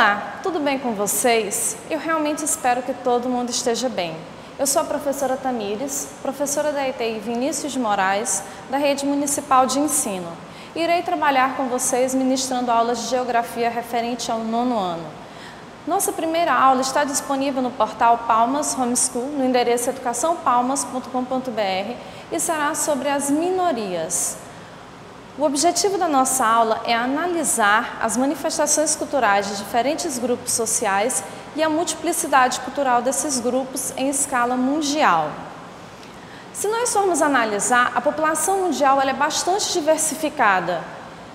Olá, tudo bem com vocês? Eu realmente espero que todo mundo esteja bem. Eu sou a professora Tamires, professora da ETI Vinícius de Moraes, da Rede Municipal de Ensino. Irei trabalhar com vocês ministrando aulas de Geografia referente ao 9º ano. Nossa primeira aula está disponível no portal Palmas Homeschool, no endereço educaçãopalmas.com.br e será sobre as minorias. O objetivo da nossa aula é analisar as manifestações culturais de diferentes grupos sociais e a multiplicidade cultural desses grupos em escala mundial. Se nós formos analisar, a população mundial ela é bastante diversificada.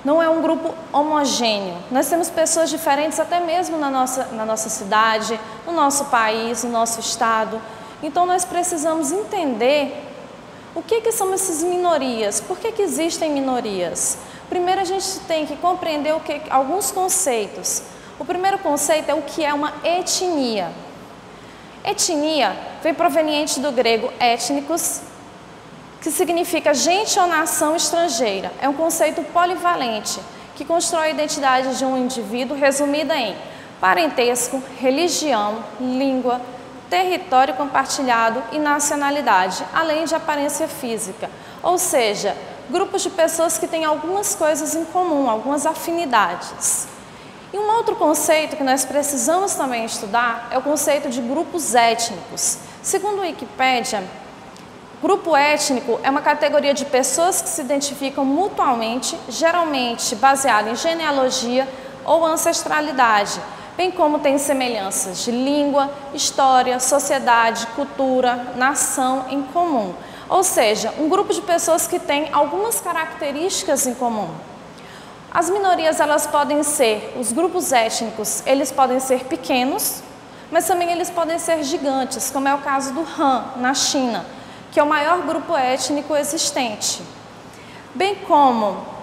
Não é um grupo homogêneo. Nós temos pessoas diferentes até mesmo na nossa cidade, no nosso país, no nosso estado. Então nós precisamos entender o que são essas minorias, por que existem minorias. Primeiro a gente tem que compreender alguns conceitos. O primeiro conceito é o que é uma etnia. Etnia vem proveniente do grego étnicos, que significa gente ou nação estrangeira. É um conceito polivalente, que constrói a identidade de um indivíduo resumida em parentesco, religião, língua, território compartilhado e nacionalidade, além de aparência física. Ou seja, grupos de pessoas que têm algumas coisas em comum, algumas afinidades. E um outro conceito que nós precisamos também estudar é o conceito de grupos étnicos. Segundo a Wikipédia, grupo étnico é uma categoria de pessoas que se identificam mutuamente, geralmente baseada em genealogia ou ancestralidade, bem como tem semelhanças de língua, história, sociedade, cultura, nação em comum. Ou seja, um grupo de pessoas que tem algumas características em comum. As minorias, elas podem ser, os grupos étnicos, eles podem ser pequenos, mas também eles podem ser gigantes, como é o caso do Han, na China, que é o maior grupo étnico existente. Bem como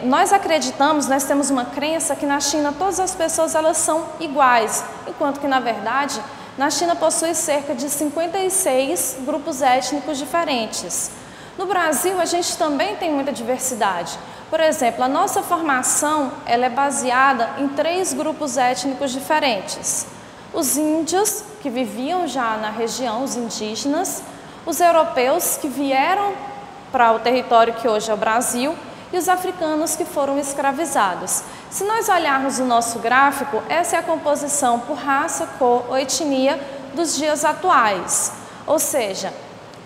nós acreditamos, nós temos uma crença que na China todas as pessoas elas são iguais, enquanto que na verdade na China possui cerca de 56 grupos étnicos diferentes. No Brasil a gente também tem muita diversidade. Por exemplo, a nossa formação ela é baseada em 3 grupos étnicos diferentes. Os índios, que viviam já na região, os indígenas, os europeus, que vieram para o território que hoje é o Brasil, e os africanos que foram escravizados. Se nós olharmos o nosso gráfico, essa é a composição por raça, cor ou etnia dos dias atuais. Ou seja,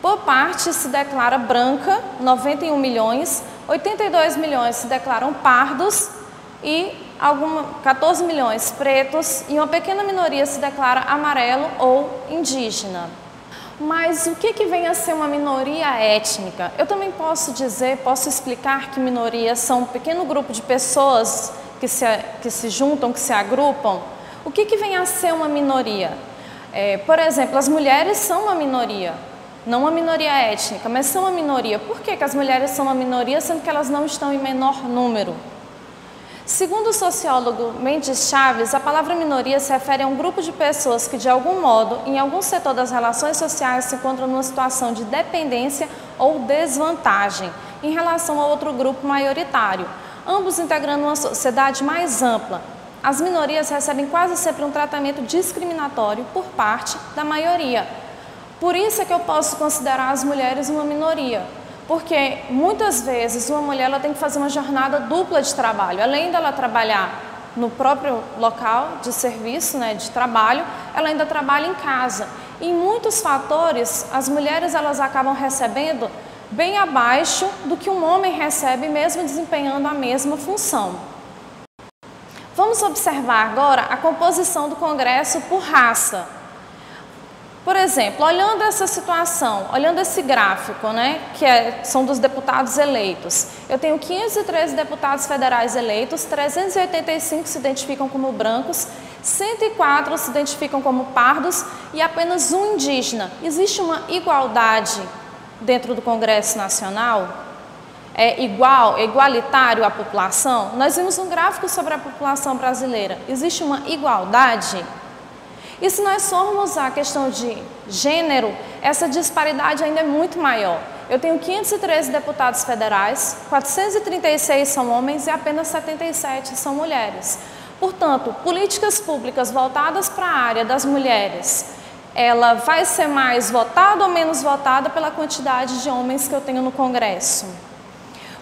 por parte se declara branca, 91 milhões, 82 milhões se declaram pardos e 14 milhões pretos e uma pequena minoria se declara amarelo ou indígena. Mas o que vem a ser uma minoria étnica? Eu também posso explicar que minorias são um pequeno grupo de pessoas que se juntam, que se agrupam. O que vem a ser uma minoria? Por exemplo, as mulheres são uma minoria, não uma minoria étnica, mas são uma minoria. Por que as mulheres são uma minoria, sendo que elas não estão em menor número? Segundo o sociólogo Mendes Chaves, a palavra minoria se refere a um grupo de pessoas que, de algum modo, em algum setor das relações sociais, se encontram numa situação de dependência ou desvantagem em relação a outro grupo maioritário, ambos integrando uma sociedade mais ampla. As minorias recebem quase sempre um tratamento discriminatório por parte da maioria. Por isso é que eu posso considerar as mulheres uma minoria. Porque muitas vezes uma mulher ela tem que fazer uma jornada dupla de trabalho. Além dela trabalhar no próprio local de serviço, de trabalho, ela ainda trabalha em casa. E em muitos fatores, as mulheres elas acabam recebendo bem abaixo do que um homem recebe, mesmo desempenhando a mesma função. Vamos observar agora a composição do Congresso por raça. Por exemplo, olhando essa situação, olhando esse gráfico, são dos deputados eleitos, eu tenho 513 deputados federais eleitos, 385 se identificam como brancos, 104 se identificam como pardos e apenas um indígena. Existe uma igualdade dentro do Congresso Nacional? É igualitário à população? Nós vimos um gráfico sobre a população brasileira. Existe uma igualdade? E se nós formos a questão de gênero, essa disparidade ainda é muito maior. Eu tenho 513 deputados federais, 436 são homens e apenas 77 são mulheres. Portanto, políticas públicas voltadas para a área das mulheres, ela vai ser mais votada ou menos votada pela quantidade de homens que eu tenho no Congresso?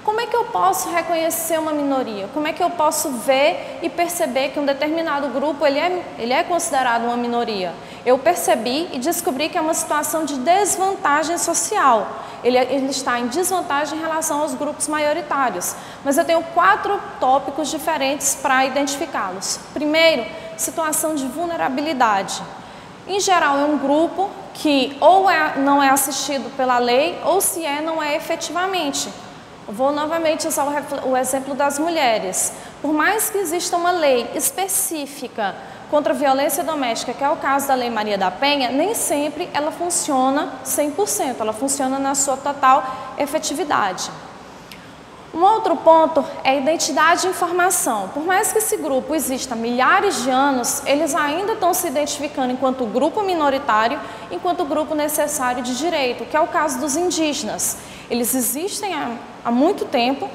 Como é que eu posso reconhecer uma minoria? Como é que eu posso ver e perceber que um determinado grupo ele é considerado uma minoria? Eu percebi e descobri que é uma situação de desvantagem social. Ele está em desvantagem em relação aos grupos maioritários. Mas eu tenho 4 tópicos diferentes para identificá-los. Primeiro, situação de vulnerabilidade. Em geral, é um grupo que ou não é assistido pela lei, ou se não é efetivamente. Eu vou novamente usar o exemplo das mulheres. Por mais que exista uma lei específica contra a violência doméstica, que é o caso da Lei Maria da Penha, nem sempre ela funciona 100%, ela funciona na sua total efetividade. Um outro ponto é a identidade e informação. Por mais que esse grupo exista há milhares de anos, eles ainda estão se identificando enquanto grupo minoritário, enquanto grupo necessário de direito, que é o caso dos indígenas. Eles existem há muito tempo,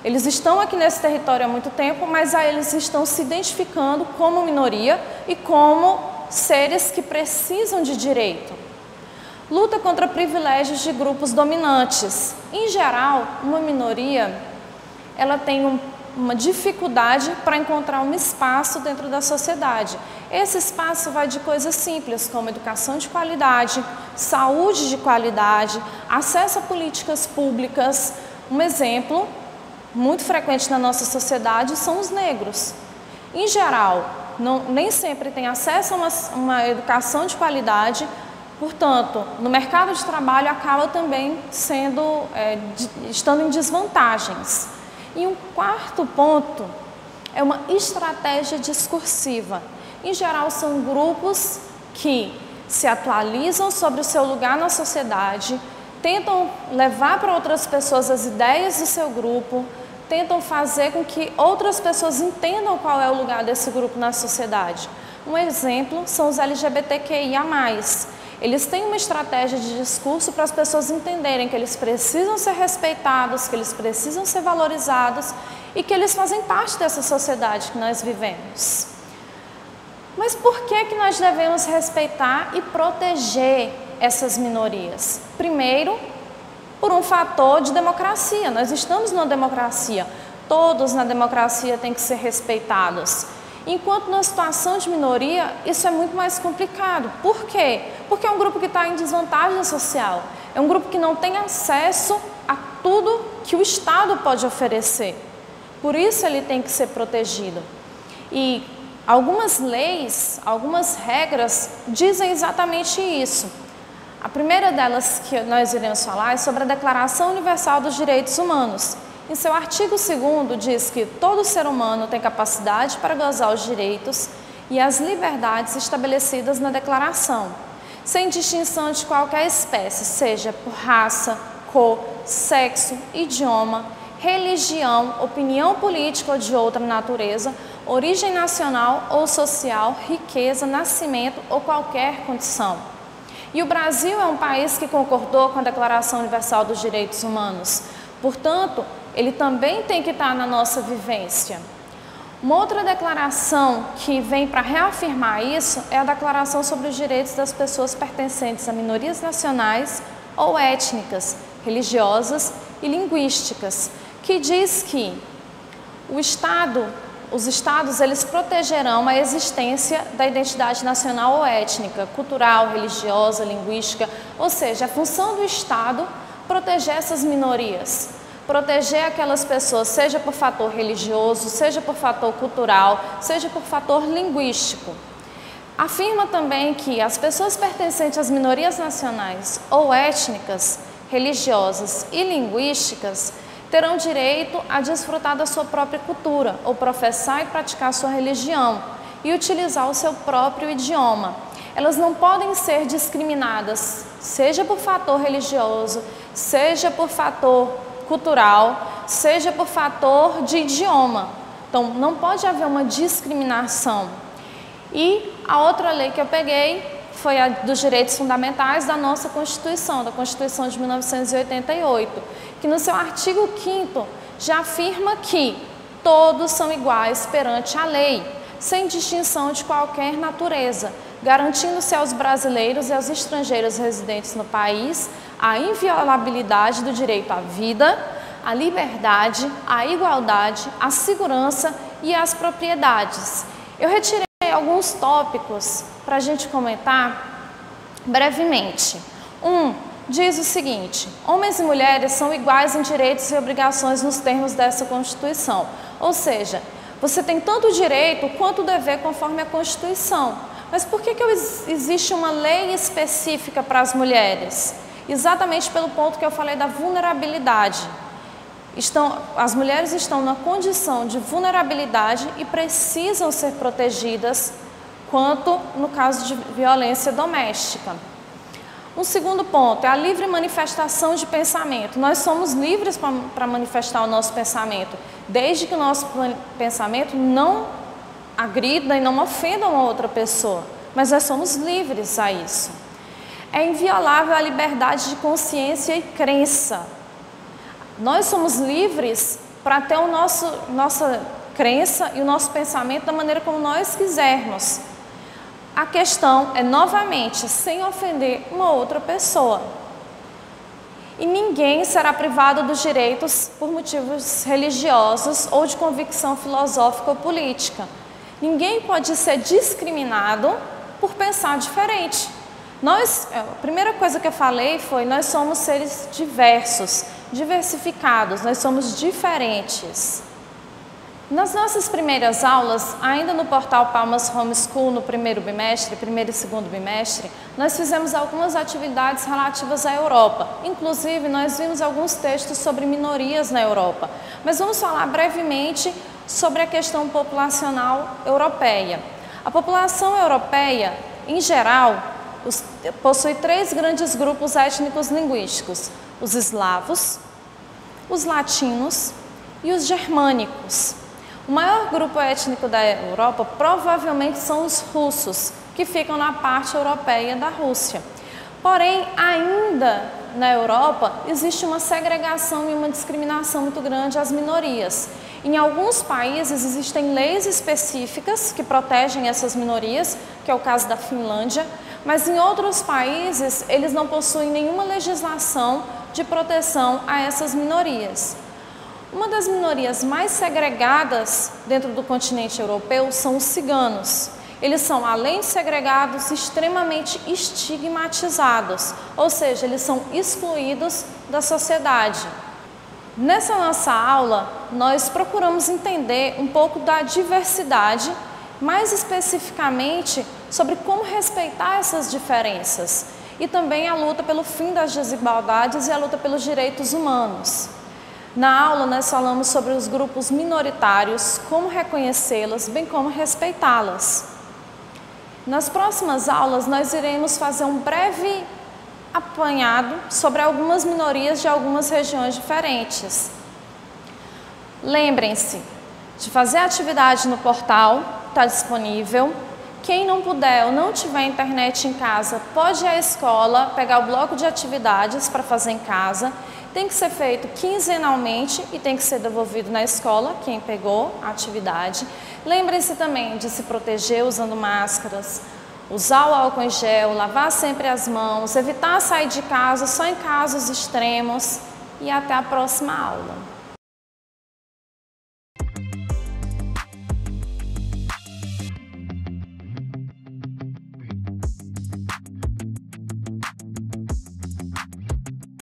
eles estão aqui nesse território há muito tempo, mas eles estão se identificando como minoria e como seres que precisam de direito. Luta contra privilégios de grupos dominantes. Em geral, uma minoria ela tem uma dificuldade para encontrar um espaço dentro da sociedade. Esse espaço vai de coisas simples, como educação de qualidade, saúde de qualidade, acesso a políticas públicas. Um exemplo muito frequente na nossa sociedade são os negros. Em geral, nem sempre tem acesso a uma educação de qualidade, portanto, no mercado de trabalho acaba também estando em desvantagens. E um quarto ponto é uma estratégia discursiva. Em geral, são grupos que se atualizam sobre o seu lugar na sociedade, tentam levar para outras pessoas as ideias do seu grupo, tentam fazer com que outras pessoas entendam qual é o lugar desse grupo na sociedade. Um exemplo são os LGBTQIA+. Eles têm uma estratégia de discurso para as pessoas entenderem que eles precisam ser respeitados, que eles precisam ser valorizados e que eles fazem parte dessa sociedade que nós vivemos. Mas por que nós devemos respeitar e proteger essas minorias? Primeiro, por um fator de democracia. Nós estamos numa democracia. Todos na democracia têm que ser respeitados. Enquanto na situação de minoria, isso é muito mais complicado. Por quê? Porque é um grupo que está em desvantagem social. É um grupo que não tem acesso a tudo que o Estado pode oferecer. Por isso ele tem que ser protegido. E algumas leis, algumas regras dizem exatamente isso. A primeira delas que nós iremos falar é sobre a Declaração Universal dos Direitos Humanos. Em seu artigo 2º diz que todo ser humano tem capacidade para gozar os direitos e as liberdades estabelecidas na declaração, sem distinção de qualquer espécie, seja por raça, cor, sexo, idioma, religião, opinião política ou de outra natureza, origem nacional ou social, riqueza, nascimento ou qualquer condição. E o Brasil é um país que concordou com a Declaração Universal dos Direitos Humanos. Portanto, ele também tem que estar na nossa vivência. Uma outra declaração que vem para reafirmar isso é a Declaração sobre os Direitos das Pessoas Pertencentes a Minorias Nacionais ou Étnicas, Religiosas e Linguísticas, que diz que os estados eles protegerão a existência da identidade nacional ou étnica, cultural, religiosa, linguística, ou seja, a função do Estado proteger essas minorias. Proteger aquelas pessoas, seja por fator religioso, seja por fator cultural, seja por fator linguístico. Afirma também que as pessoas pertencentes às minorias nacionais ou étnicas, religiosas e linguísticas terão direito a desfrutar da sua própria cultura, ou professar e praticar sua religião, e utilizar o seu próprio idioma. Elas não podem ser discriminadas, seja por fator religioso, seja por fator cultural, seja por fator de idioma. Então, não pode haver uma discriminação. E a outra lei que eu peguei foi a dos direitos fundamentais da nossa Constituição, da Constituição de 1988, que no seu artigo 5º já afirma que todos são iguais perante a lei. sem distinção de qualquer natureza, garantindo-se aos brasileiros e aos estrangeiros residentes no país a inviolabilidade do direito à vida, à liberdade, à igualdade, à segurança e às propriedades. Eu retirei alguns tópicos para a gente comentar brevemente. Diz o seguinte: homens e mulheres são iguais em direitos e obrigações nos termos dessa Constituição. Ou seja, você tem tanto o direito quanto o dever conforme a Constituição. Mas por que existe uma lei específica para as mulheres? Exatamente pelo ponto que eu falei da vulnerabilidade. As mulheres estão na condição de vulnerabilidade e precisam ser protegidas quanto no caso de violência doméstica. Um segundo ponto é a livre manifestação de pensamento. Nós somos livres para manifestar o nosso pensamento, desde que o nosso pensamento não agrida e não ofenda uma outra pessoa, mas nós somos livres a isso. É inviolável a liberdade de consciência e crença. Nós somos livres para ter nossa crença e o nosso pensamento da maneira como nós quisermos. A questão é, novamente, sem ofender uma outra pessoa. E ninguém será privado dos direitos por motivos religiosos ou de convicção filosófica ou política. Ninguém pode ser discriminado por pensar diferente. A primeira coisa que eu falei foi: nós somos seres diversos, diversificados, nós somos diferentes. Nas nossas primeiras aulas, ainda no portal Palmas Homeschool, no primeiro e segundo bimestre, nós fizemos algumas atividades relativas à Europa. Inclusive, nós vimos alguns textos sobre minorias na Europa. Mas vamos falar brevemente sobre a questão populacional europeia. A população europeia, em geral, possui 3 grandes grupos étnicos linguísticos: os eslavos, os latinos e os germânicos. O maior grupo étnico da Europa provavelmente são os russos, que ficam na parte europeia da Rússia. Porém, ainda na Europa existe uma segregação e uma discriminação muito grande às minorias. Em alguns países existem leis específicas que protegem essas minorias, que é o caso da Finlândia, mas em outros países eles não possuem nenhuma legislação de proteção a essas minorias. Uma das minorias mais segregadas dentro do continente europeu são os ciganos. Eles são, além de segregados, extremamente estigmatizados, ou seja, eles são excluídos da sociedade. Nessa nossa aula, nós procuramos entender um pouco da diversidade, mais especificamente sobre como respeitar essas diferenças e também a luta pelo fim das desigualdades e a luta pelos direitos humanos. Na aula, nós falamos sobre os grupos minoritários, como reconhecê-las, bem como respeitá-las. Nas próximas aulas, nós iremos fazer um breve apanhado sobre algumas minorias de algumas regiões diferentes. Lembrem-se de fazer a atividade no portal, está disponível. Quem não puder ou não tiver internet em casa, pode ir à escola, pegar o bloco de atividades para fazer em casa. Tem que ser feito quinzenalmente e tem que ser devolvido na escola, quem pegou a atividade. Lembrem-se também de se proteger usando máscaras, usar o álcool em gel, lavar sempre as mãos, evitar sair de casa só em casos extremos e até a próxima aula.